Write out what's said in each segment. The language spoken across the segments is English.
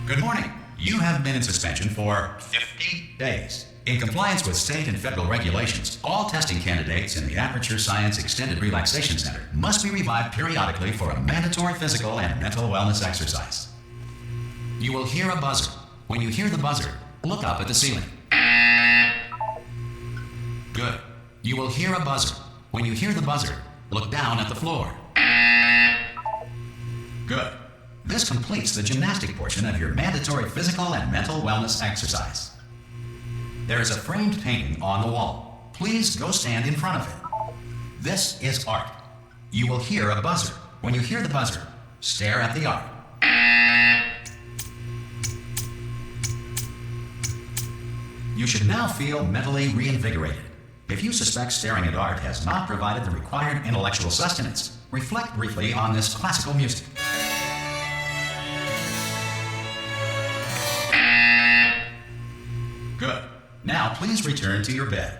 Good morning. You have been in suspension for 50 days. In compliance with state and federal regulations, all testing candidates in the Aperture Science Extended Relaxation Center must be revived periodically for a mandatory physical and mental wellness exercise. You will hear a buzzer. When you hear the buzzer, look up at the ceiling. Good. You will hear a buzzer. When you hear the buzzer, look down at the floor. Good. This completes the gymnastic portion of your mandatory physical and mental wellness exercise. There is a framed painting on the wall. Please go stand in front of it. This is art. You will hear a buzzer. When you hear the buzzer, stare at the art. You should now feel mentally reinvigorated. If you suspect staring at art has not provided the required intellectual sustenance, reflect briefly on this classical music. Good. Now please return to your bed.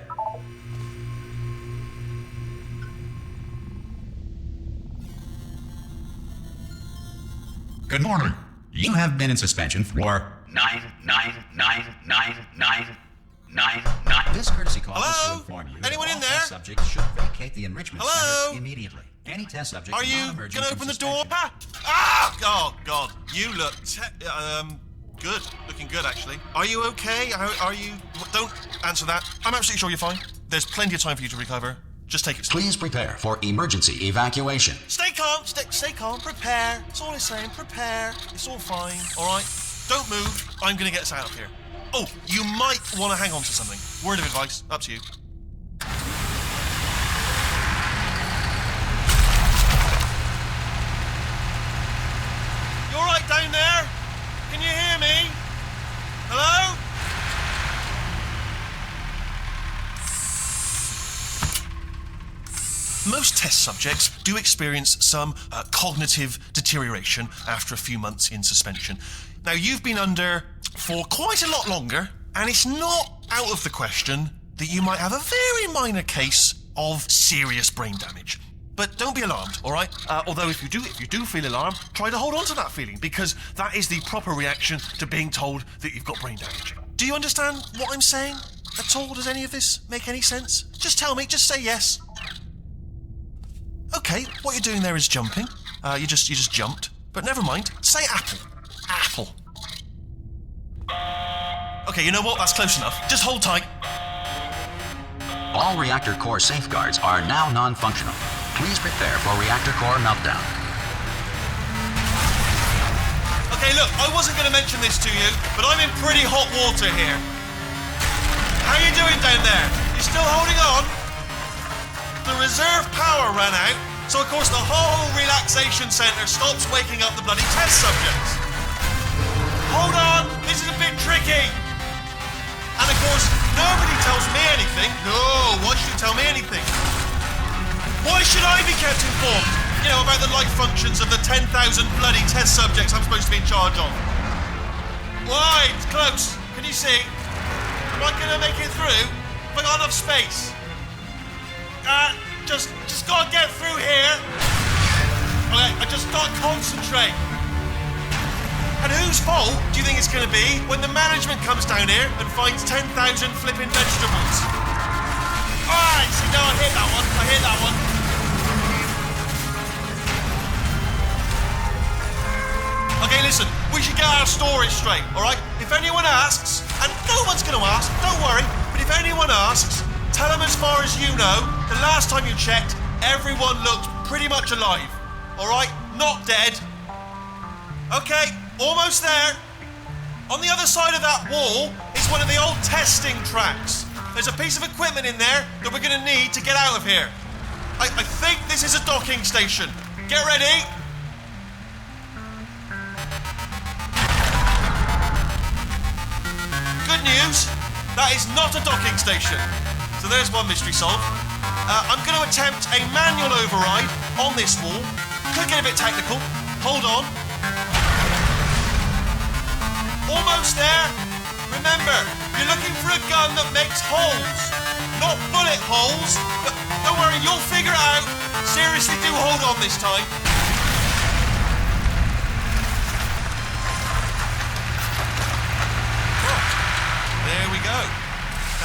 Good morning. You have been in suspension for 9999999. This courtesy call is to inform you Anyone that in all there? test subjects should vacate the enrichment Hello? center immediately. Any test subject Are you non-emergent gonna from open the door? suspension- Oh God, you look good. Looking good, actually. Are you okay? Are you? Don't answer that. I'm absolutely sure you're fine. There's plenty of time for you to recover. Just take it slow. Please prepare for emergency evacuation. Stay calm. Stay calm. Prepare. That's all I'm saying. Prepare. It's all fine. All right. Don't move. I'm gonna get us out of here. Oh, you might want to hang on to something. Word of advice. Up to you. You all right down there? Can you hear me? Hello? Most test subjects do experience some cognitive deterioration after a few months in suspension. Now, you've been under for quite a lot longer, and it's not out of the question that you might have a very minor case of serious brain damage. But don't be alarmed, all right? Although if you do feel alarmed, try to hold on to that feeling, because that is the proper reaction to being told that you've got brain damage. Do you understand what I'm saying at all? Does any of this make any sense? Just tell me, just say yes. Okay, what you're doing there is jumping. You just jumped. But never mind. Say apple. Apple. Okay, you know what? That's close enough. Just hold tight. All reactor core safeguards are now non-functional. Please prepare for reactor core meltdown. Okay, look, I wasn't going to mention this to you, but I'm in pretty hot water here. How you doing down there? You still holding on? The reserve power ran out, so of course the whole relaxation centre stops waking up the bloody test subjects. Hold on, this is a bit tricky. And of course, nobody tells me anything. No, why should you tell me anything? Why should I be kept informed? You know, about the life functions of the 10,000 bloody test subjects I'm supposed to be in charge of. Why? It's close. Can you see? Am I gonna make it through? Have I got enough space? Just gotta get through here. Okay, I just gotta concentrate. And whose fault do you think it's gonna be when the management comes down here and finds 10,000 flipping vegetables? Alright, see, no, I hit that one. Okay, listen, we should get our story straight, alright? If anyone asks, and no one's gonna ask, don't worry, but if anyone asks, tell them as far as you know, the last time you checked, everyone looked pretty much alive, alright? Not dead. Okay, almost there. On the other side of that wall is one of the old testing tracks. There's a piece of equipment in there that we're gonna need to get out of here. I think this is a docking station. Get ready. Good news, that is not a docking station. So there's one mystery solved. I'm going to attempt a manual override on this wall. Could get a bit technical. Hold on. Almost there. Remember, you're looking for a gun that makes holes, not bullet holes. But don't worry, you'll figure it out. Seriously, do hold on this time.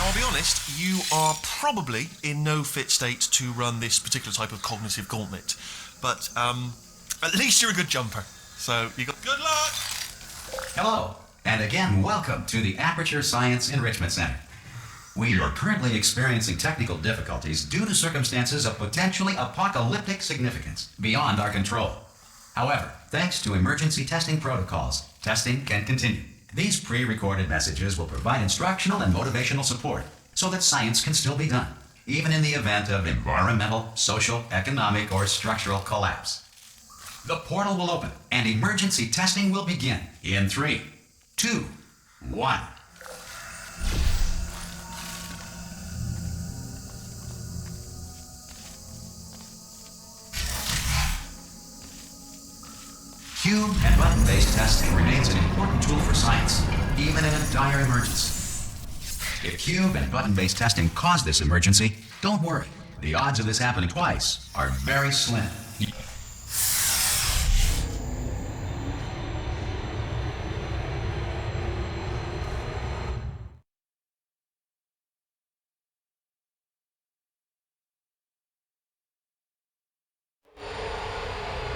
Now, I'll be honest, you are probably in no fit state to run this particular type of cognitive gauntlet. But at least you're a good jumper. So you got good luck. Hello, and again, welcome to the Aperture Science Enrichment Center. We are currently experiencing technical difficulties due to circumstances of potentially apocalyptic significance beyond our control. However, thanks to emergency testing protocols, testing can continue. These pre-recorded messages will provide instructional and motivational support so that science can still be done, even in the event of environmental, social, economic, or structural collapse. The portal will open and emergency testing will begin in 3, 2, 1. Cube and button-based testing remains an important tool for science, even in a dire emergency. If cube and button-based testing caused this emergency, don't worry. The odds of this happening twice are very slim.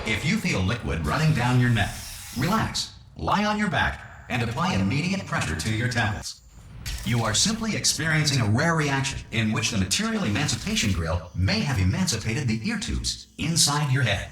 If you feel liquid running down your neck, relax, lie on your back, and apply immediate pressure to your temples. You are simply experiencing a rare reaction in which the material emancipation grill may have emancipated the ear tubes inside your head.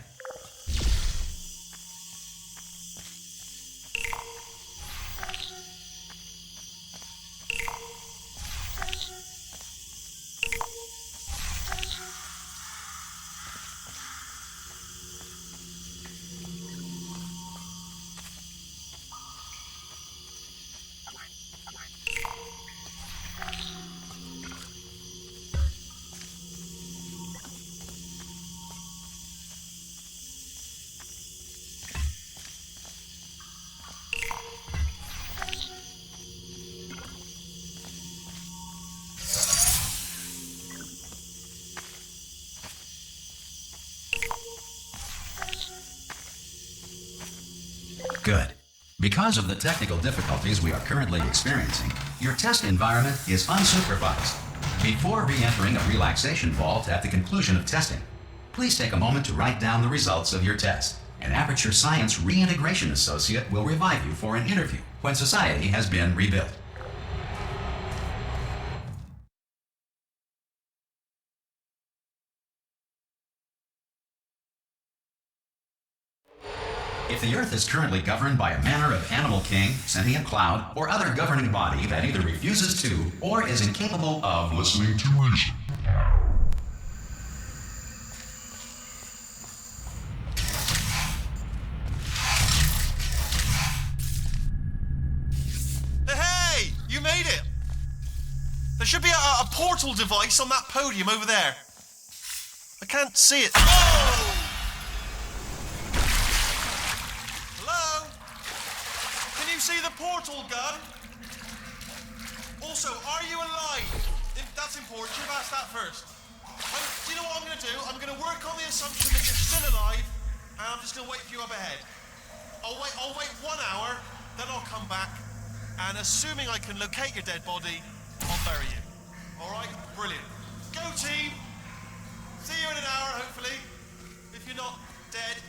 Good. Because of the technical difficulties we are currently experiencing, your test environment is unsupervised. Before re-entering a relaxation vault at the conclusion of testing, please take a moment to write down the results of your test. An Aperture Science Reintegration Associate will revive you for an interview when society has been rebuilt. If the Earth is currently governed by a manner of animal king, sentient cloud, or other governing body that either refuses to or is incapable of listening to reason, Hey! You made it! There should be a portal device on that podium over there. I can't see it. Oh! See the portal gun? Also, are you alive? That's important. You've asked that first. Do you know what I'm going to do? I'm going to work on the assumption that you're still alive, and I'm just going to wait for you up ahead. I'll wait 1 hour, then I'll come back, and assuming I can locate your dead body, I'll bury you. All right? Brilliant. Go team. See you in an hour, hopefully. If you're not dead.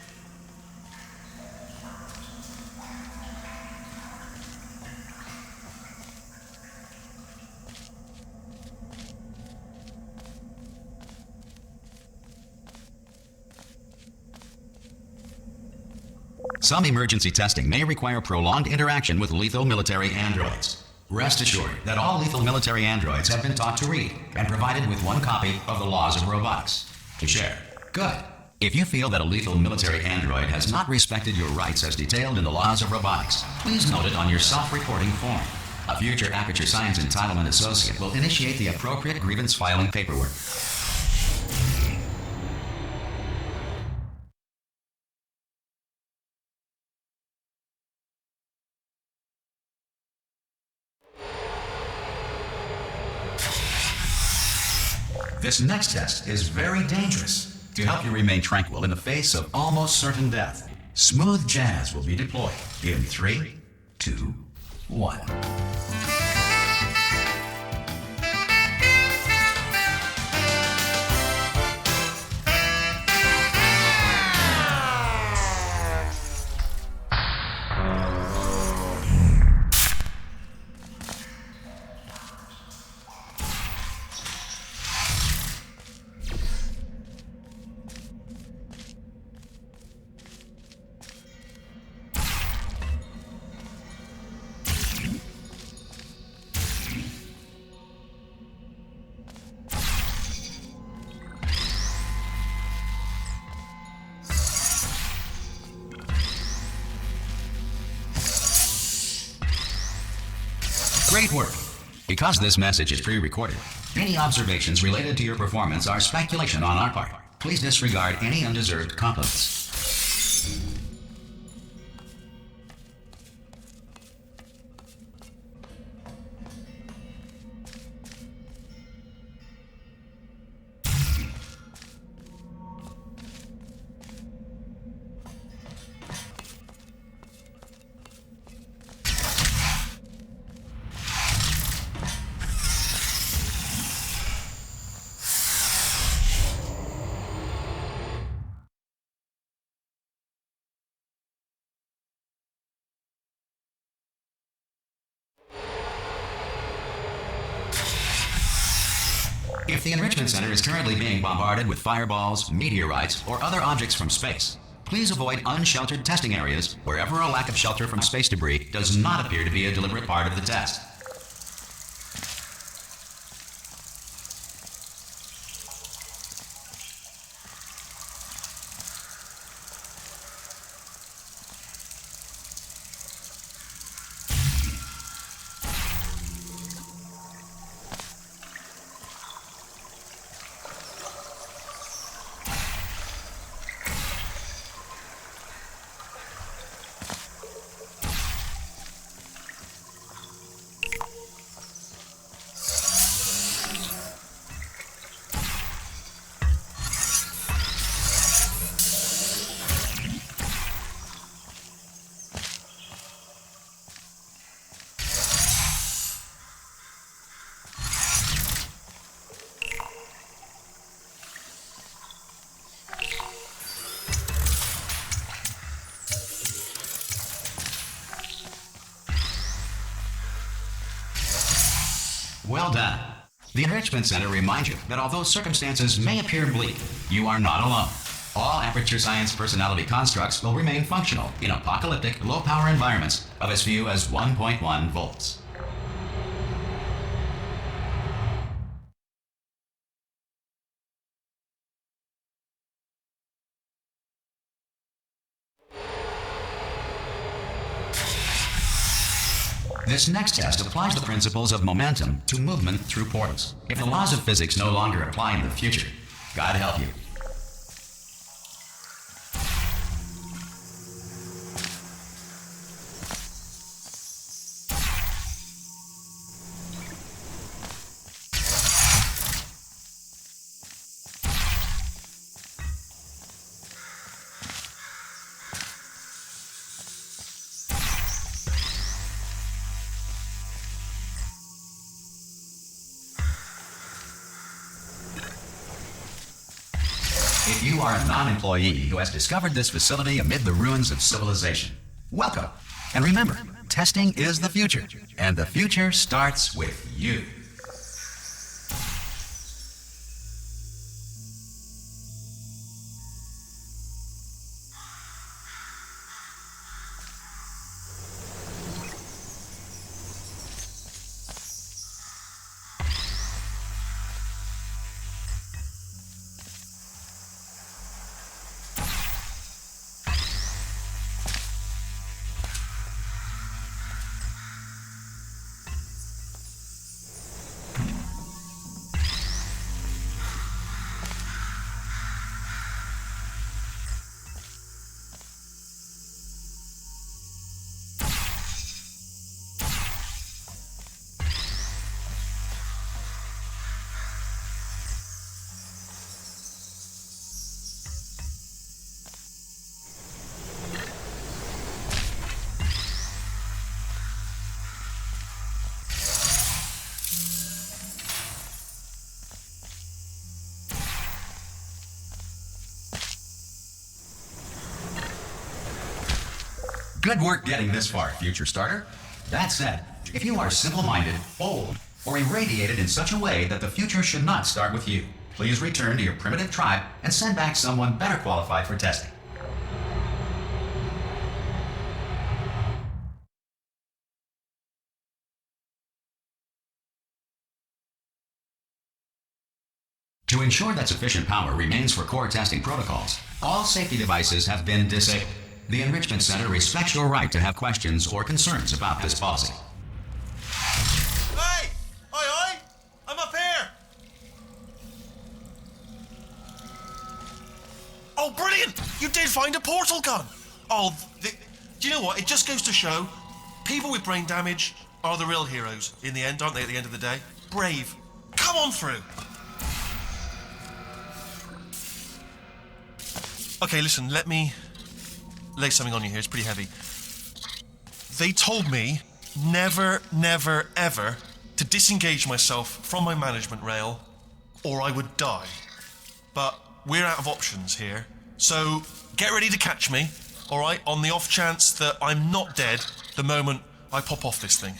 Some emergency testing may require prolonged interaction with lethal military androids. Rest assured that all lethal military androids have been taught to read and provided with one copy of the Laws of Robotics to share. Good. If you feel that a lethal military android has not respected your rights as detailed in the Laws of Robotics, please note it on your self-reporting form. A future Aperture Science Entitlement Associate will initiate the appropriate grievance filing paperwork. This next test is very dangerous to help you remain tranquil in the face of almost certain death. Smooth jazz will be deployed in 3, 2, 1. Great work. Because this message is pre-recorded, any observations related to your performance are speculation on our part. Please disregard any undeserved compliments. If the Enrichment Center is currently being bombarded with fireballs, meteorites, or other objects from space, please avoid unsheltered testing areas wherever a lack of shelter from space debris does not appear to be a deliberate part of the test. Well done. The Enrichment Center reminds you that although circumstances may appear bleak, you are not alone. All Aperture Science personality constructs will remain functional in apocalyptic, low-power environments of as few as 1.1 volts. This next test applies the principles of momentum to movement through portals. If the laws of physics no longer apply in the future, God help you. If you are a non-employee who has discovered this facility amid the ruins of civilization, welcome. And remember, testing is the future, and the future starts with you. Good work getting this far, future starter. That said, if you are simple-minded, old, or irradiated in such a way that the future should not start with you, please return to your primitive tribe and send back someone better qualified for testing. To ensure that sufficient power remains for core testing protocols, all safety devices have been disabled. The Enrichment Center respects your right to have questions or concerns about this policy. find a portal gun. Oh, do you know what? It just goes to show people with brain damage are the real heroes in the end, aren't they, at the end of the day? Brave. Come on through. Okay, listen, let me lay something on you here. It's pretty heavy. They told me never, never, ever to disengage myself from my management rail or I would die. But we're out of options here. So get ready to catch me, all right, on the off chance that I'm not dead the moment I pop off this thing.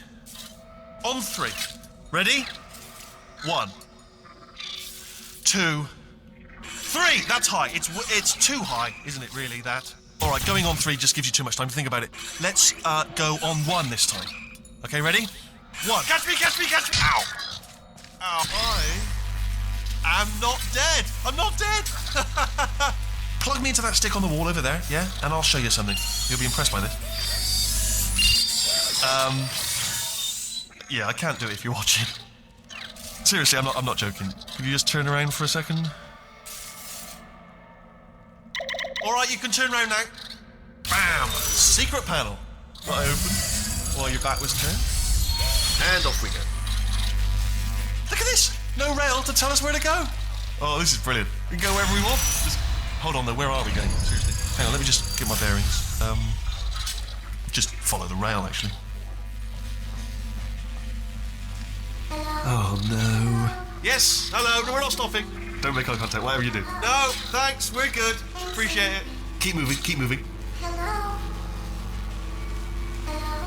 On 3. Ready? 1, 2, 3. That's high. It's too high, isn't it, really, that? All right, going on 3 just gives you too much time to think about it. Let's go on 1 this time. Okay, ready? 1. Catch me, catch me, catch me. Ow. Ow. I am not dead. I'm not dead. Plug me into that stick on the wall over there, yeah? And I'll show you something. You'll be impressed by this. Yeah, I can't do it if you're watching. Seriously, I'm not joking. Could you just turn around for a second? All right, you can turn around now. Bam! Secret panel. I open while your back was turned. And off we go. Look at this! No rail to tell us where to go. Oh, this is brilliant. We can go wherever we want. Just, hold on though, where are we going? Seriously. Hang on, let me just get my bearings. Just follow the rail, actually. Oh no. Yes, hello, no, we're not stopping. Don't make eye contact, whatever you do. No, thanks, we're good. Appreciate it. Keep moving, keep moving. Hello? Hello?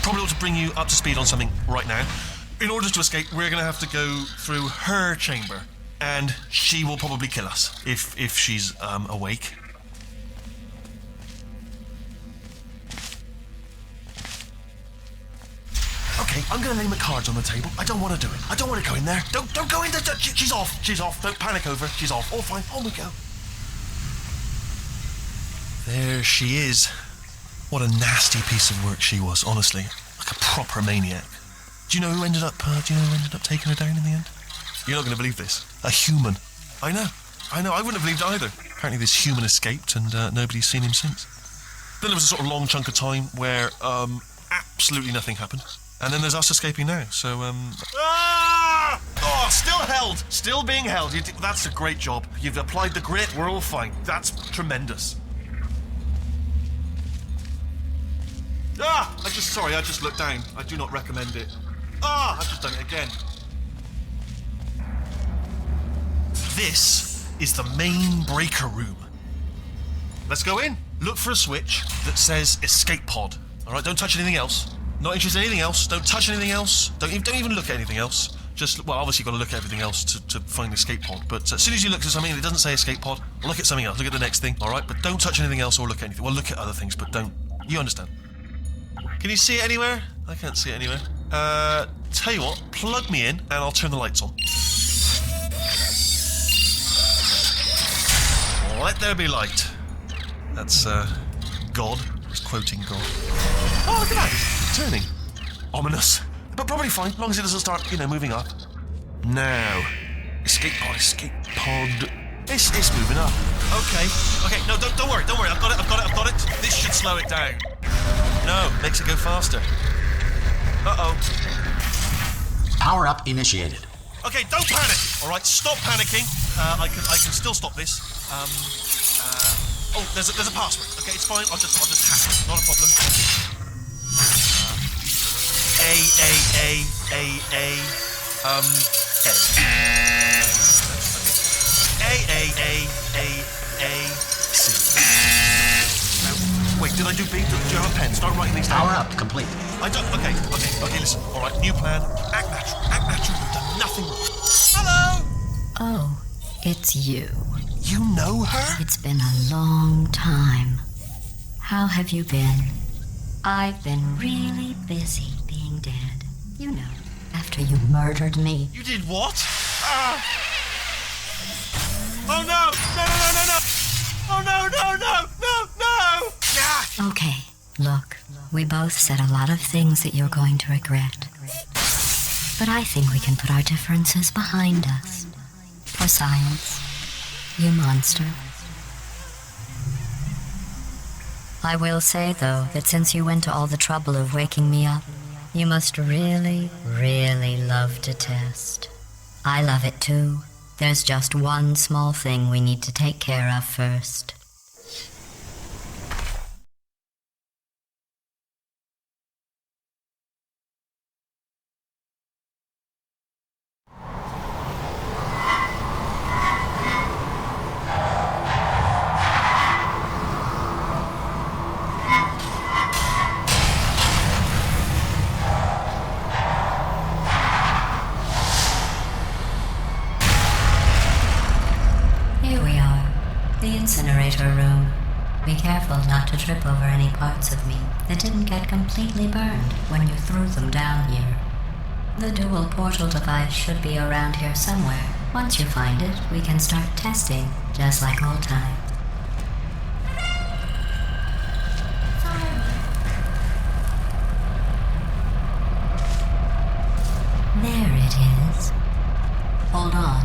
Probably ought to bring you up to speed on something right now. In order to escape, we're going to have to go through her chamber. And she will probably kill us, if she's awake. Okay, I'm going to lay my cards on the table. I don't want to do it. I don't want to go in there. Don't go in there. She's off. She's off. Don't panic over. She's off. All fine. On we go. There she is. What a nasty piece of work she was, honestly. Like a proper maniac. Do you know who ended up taking her down in the end? You're not going to believe this. A human. I know. I wouldn't have believed it either. Apparently this human escaped and nobody's seen him since. Then there was a sort of long chunk of time where absolutely nothing happened. And then there's us escaping now, so Ah! Oh, still held. Still being held. That's a great job. You've applied the grit. We're all fine. That's tremendous. I just looked down. I do not recommend it. I've just done it again. This is the main breaker room. Let's go in. Look for a switch that says escape pod. All right, don't touch anything else. Not interested in anything else. Don't touch anything else. Don't even look at anything else. Obviously you've got to look at everything else to find the escape pod. But as soon as you look at something and it doesn't say escape pod, look at something else. Look at the next thing. All right, but don't touch anything else or look at anything. Well, look at other things, but don't. You understand? Can you see it anywhere? I can't see it anywhere. Tell you what, plug me in and I'll turn the lights on. Let there be light. That's, God. He's quoting God. Oh, look at that. It's turning. Ominous. But probably fine, as long as it doesn't start, moving up. Now. Escape pod. It's moving up. Okay, no, don't worry. I've got it. This should slow it down. No, makes it go faster. Uh-oh. Power up initiated. Okay, don't panic. All right, stop panicking. I can still stop this. There's a password. Okay, it's fine. I'll just hack it. Not a problem. C. Wait, did I do B? Do you have a pen? Start writing these down. Power up complete. I don't. Okay, listen. All right, new plan. Act natural. You've done nothing wrong. Hello. Oh, it's you. You know her? It's been a long time. How have you been? I've been really busy being dead. You know, after you murdered me. You did what? Oh no! No! Oh no! Look, we both said a lot of things that you're going to regret. But I think we can put our differences behind us. For science, you monster. I will say, though, that since you went to all the trouble of waking me up, you must really, really love to test. I love it too. There's just one small thing we need to take care of first. Here we are, the incinerator room. Be careful not to trip over any parts of me that didn't get completely burned when you threw them down here. The dual portal device should be around here somewhere. Once you find it, we can start testing, just like old times. There it is. Hold on.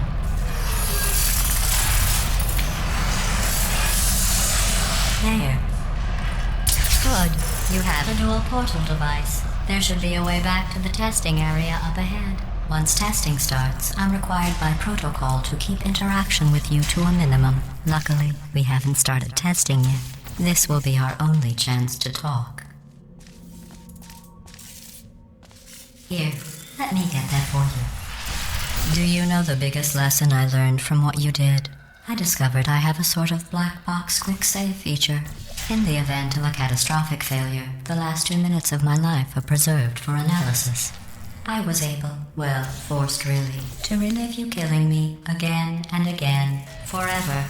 There. Good. You have a dual portal device. There should be a way back to the testing area up ahead. Once testing starts, I'm required by protocol to keep interaction with you to a minimum. Luckily, we haven't started testing yet. This will be our only chance to talk. Here, let me get that for you. Do you know the biggest lesson I learned from what you did? I discovered I have a sort of black box quick save feature. In the event of a catastrophic failure, the last 2 minutes of my life are preserved for analysis. I was able, well, forced really, to relive you killing me again and again, forever.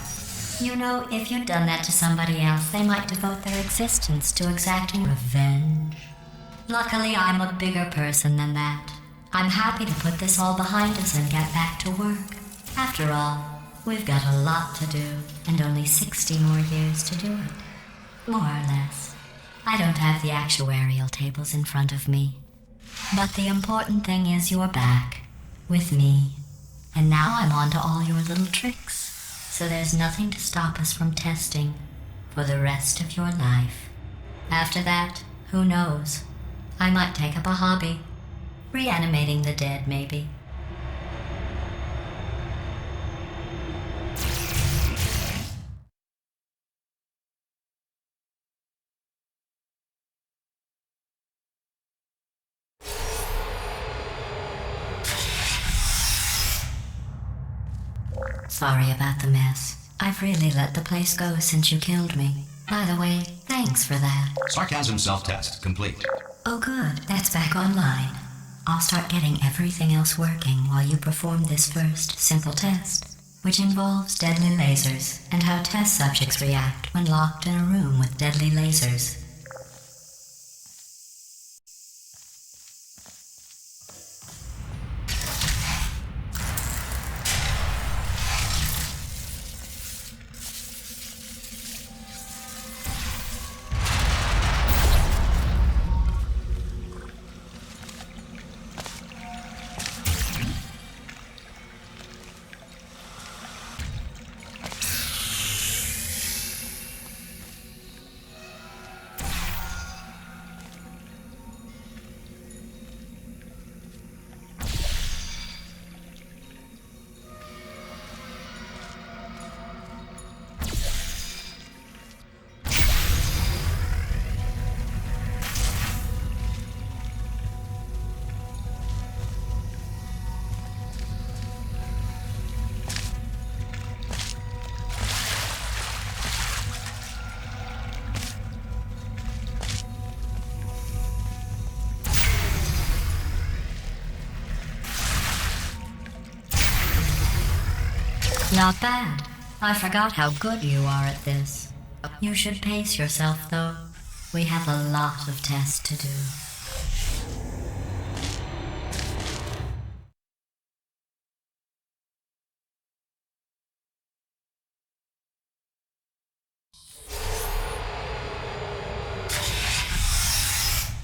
You know, if you'd done that to somebody else, they might devote their existence to exacting revenge. Luckily, I'm a bigger person than that. I'm happy to put this all behind us and get back to work. After all, we've got a lot to do, and only 60 more years to do it. More or less. I don't have the actuarial tables in front of me. But the important thing is you're back, with me. And now I'm on to all your little tricks. So there's nothing to stop us from testing for the rest of your life. After that, who knows? I might take up a hobby. Reanimating the dead, maybe. Sorry about the mess. I've really let the place go since you killed me. By the way, thanks for that. Sarcasm self-test complete. Oh good, that's back online. I'll start getting everything else working while you perform this first, simple test, which involves deadly lasers and how test subjects react when locked in a room with deadly lasers. Not bad. I forgot how good you are at this. You should pace yourself, though. We have a lot of tests to do.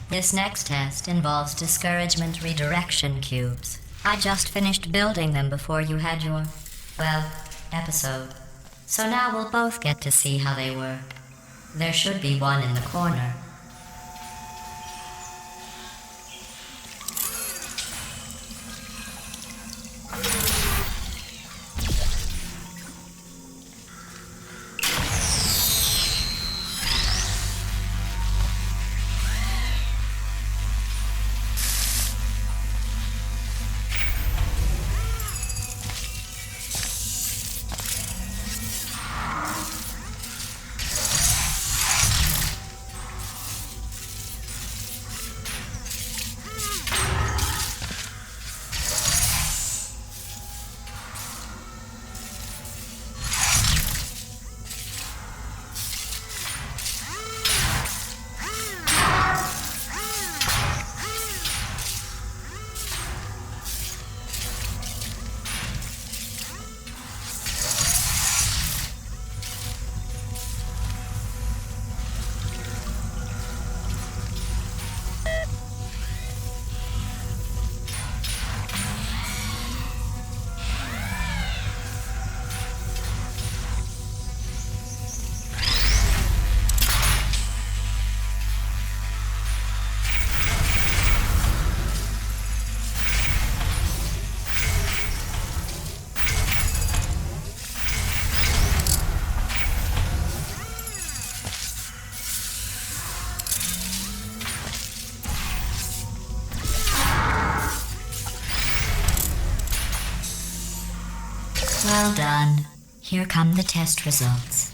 This next test involves discouragement redirection cubes. I just finished building them before you had your, well, episode. So now we'll both get to see how they work. There should be one in the corner. Well done. Here come the test results.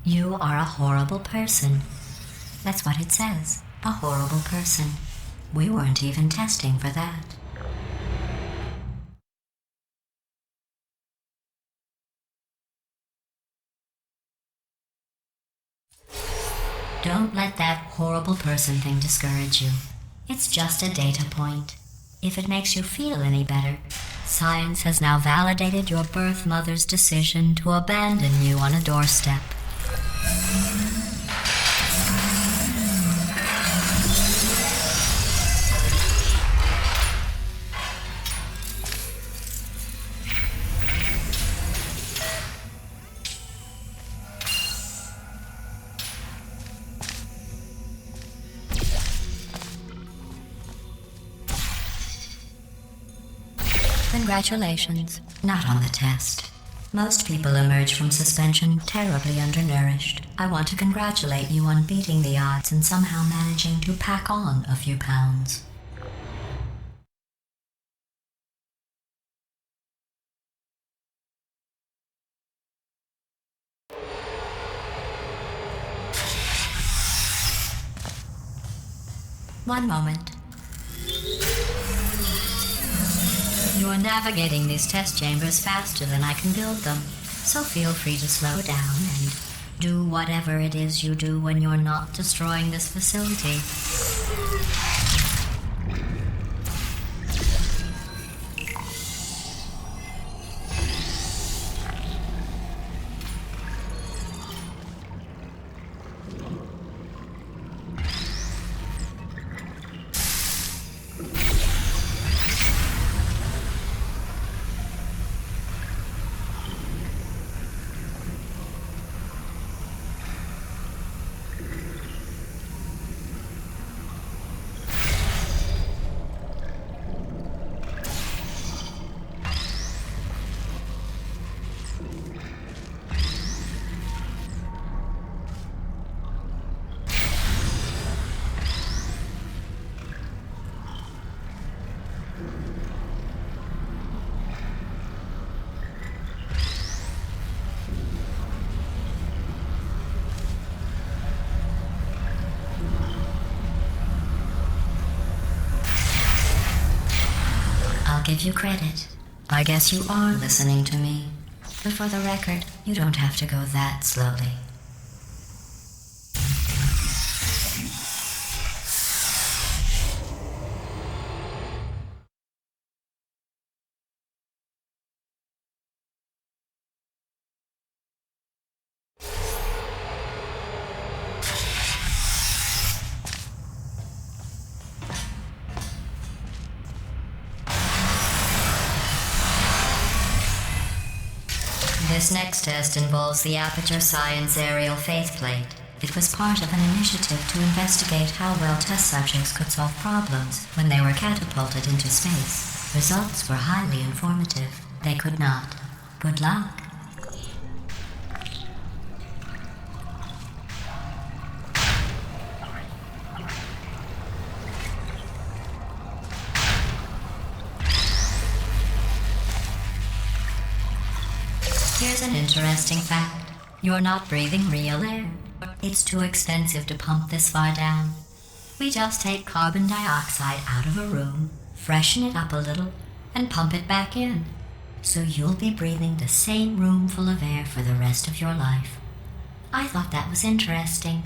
You are a horrible person. That's what it says. A horrible person. We weren't even testing for that. Don't let that horrible person thing discourage you. It's just a data point. If it makes you feel any better, science has now validated your birth mother's decision to abandon you on a doorstep. Congratulations. Not on the test. Most people emerge from suspension terribly undernourished. I want to congratulate you on beating the odds and somehow managing to pack on a few pounds. One moment. You are navigating these test chambers faster than I can build them, so feel free to slow down and do whatever it is you do when you're not destroying this facility. Give you credit. I guess you are listening to me. But for the record, you don't have to go that slowly. This next test involves the Aperture Science Aerial Faceplate. It was part of an initiative to investigate how well test subjects could solve problems when they were catapulted into space. Results were highly informative. They could not. Good luck. Here's an interesting fact. You're not breathing real air. It's too expensive to pump this far down. We just take carbon dioxide out of a room, freshen it up a little, and pump it back in. So you'll be breathing the same room full of air for the rest of your life. I thought that was interesting.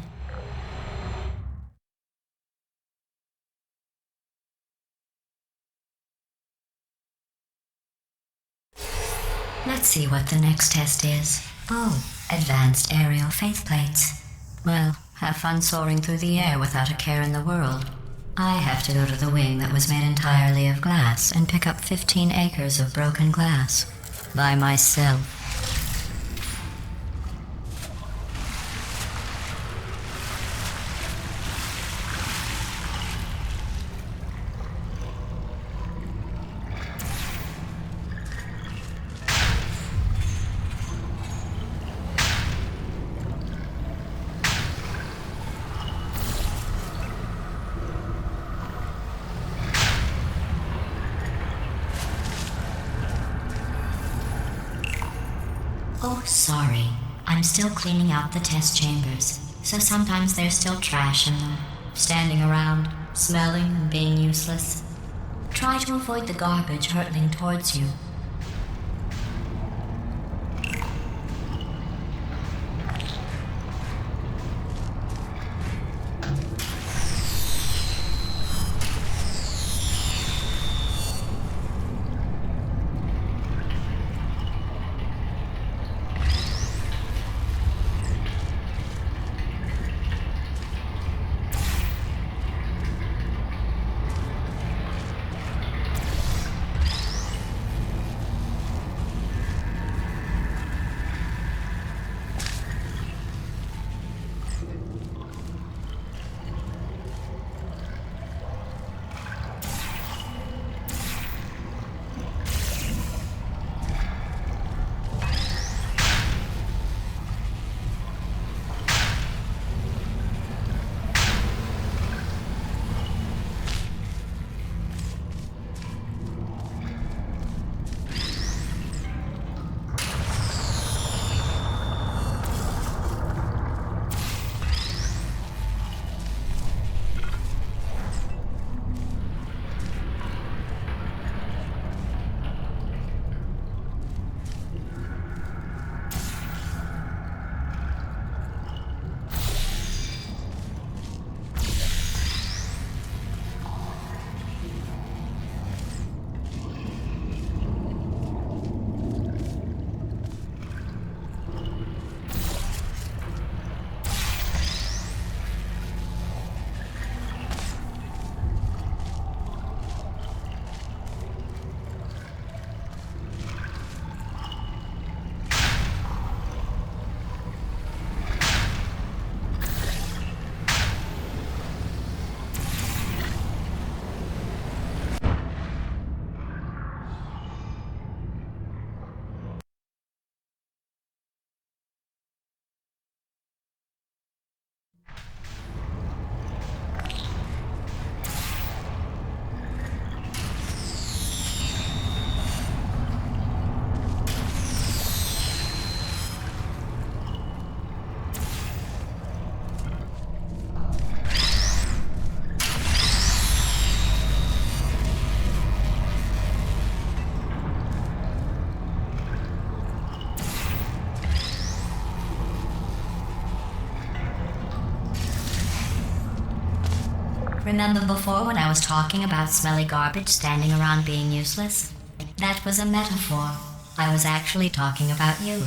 Let's see what the next test is. Oh, advanced aerial faceplates. Well, have fun soaring through the air without a care in the world. I have to go to the wing that was made entirely of glass and pick up 15 acres of broken glass. By myself. Oh, sorry. I'm still cleaning out the test chambers, so sometimes there's still trash in them, standing around, smelling and being useless. Try to avoid the garbage hurtling towards you. Remember before when I was talking about smelly garbage standing around being useless? That was a metaphor. I was actually talking about you.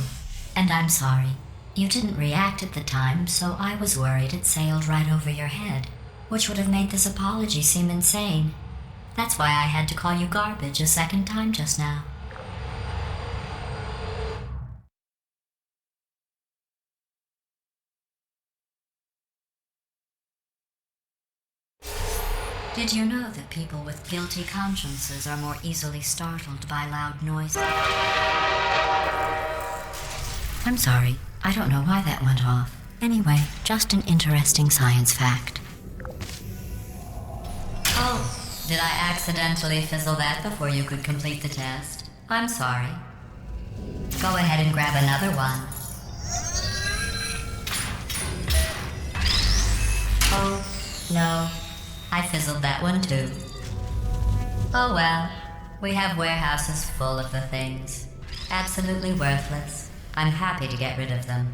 And I'm sorry. You didn't react at the time, so I was worried it sailed right over your head, which would have made this apology seem insane. That's why I had to call you garbage a second time just now. Did you know that people with guilty consciences are more easily startled by loud noises? I'm sorry, I don't know why that went off. Anyway, just an interesting science fact. Oh, did I accidentally fizzle that before you could complete the test? I'm sorry. Go ahead and grab another one. Oh, no. I fizzled that one too. Oh well. We have warehouses full of the things. Absolutely worthless. I'm happy to get rid of them.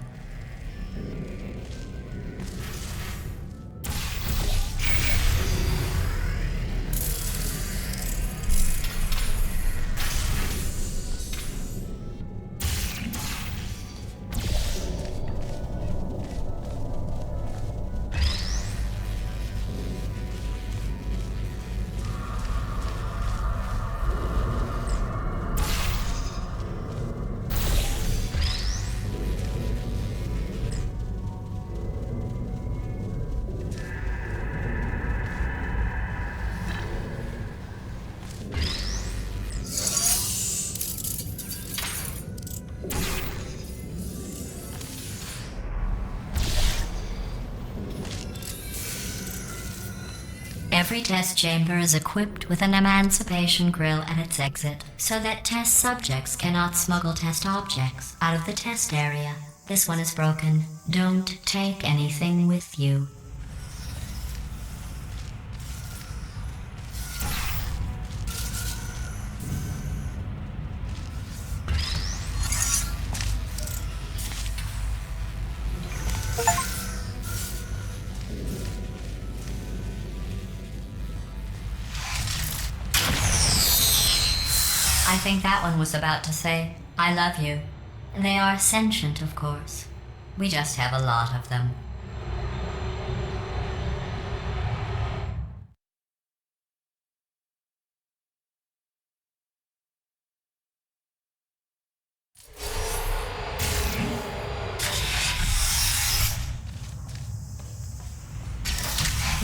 Every test chamber is equipped with an emancipation grill at its exit, so that test subjects cannot smuggle test objects out of the test area. This one is broken. Don't take anything with you. I think that one was about to say, I love you. They are sentient, of course. We just have a lot of them.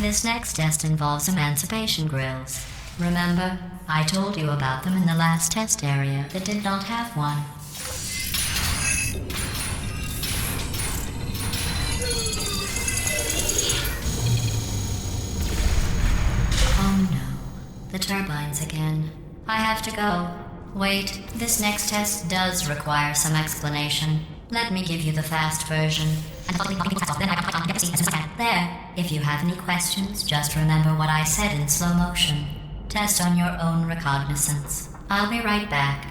This next test involves emancipation grills. Remember, I told you about them in the last test area that did not have one. Oh no, the turbines again. I have to go. Wait, this next test does require some explanation. Let me give you the fast version. There, if you have any questions, just remember what I said in slow motion. Test on your own recognizance. I'll be right back.